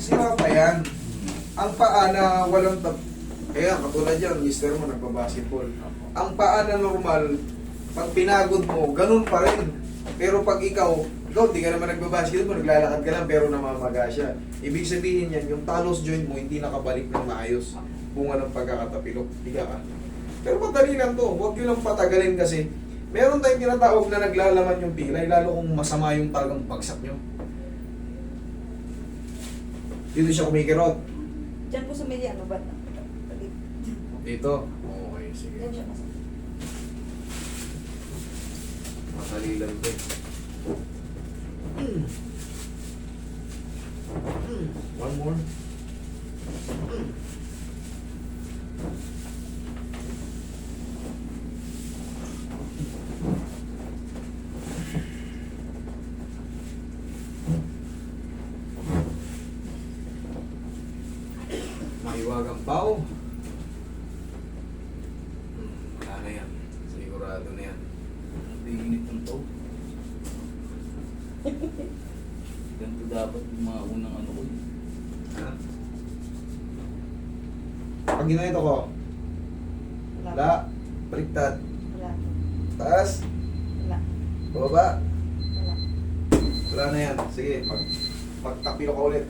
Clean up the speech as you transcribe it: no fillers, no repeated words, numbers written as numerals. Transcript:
Sira pa yan. Ang paa na walang kaya katulad yan, mister mo nagbabasketball. Ang paa na normal, pag pinagod mo, ganun pa rin. Pero pag ikaw di ka naman nagbabasketball, naglalakad ka lang pero namamaga siya. Ibig sabihin yan, yung talos joint mo hindi nakabalik ng maayos. Bunga ng pagkakatapilok, higa ka. Pero madali lang to, huwag yun lang patagalin kasi meron tayong tinatawag na naglalaman yung pilay, lalo kung masama yung talagang bagsak nyo. Dito siya kumikirot. Diyan po sa may ano ba? Dito. Okay, sige. Diyan siya kasi. Madali lang to. One more. Maiwagang pao. Wala na yan. Sigurado na yan. Biginit ng to. Ganito dapat yung mga unang ano ko. Ha? Pag ginanito ko, wala. Baliktad. Wala. Taas. Wala. Baba. Wala. Wala na yan. Sige, pagtapilo ka ulit.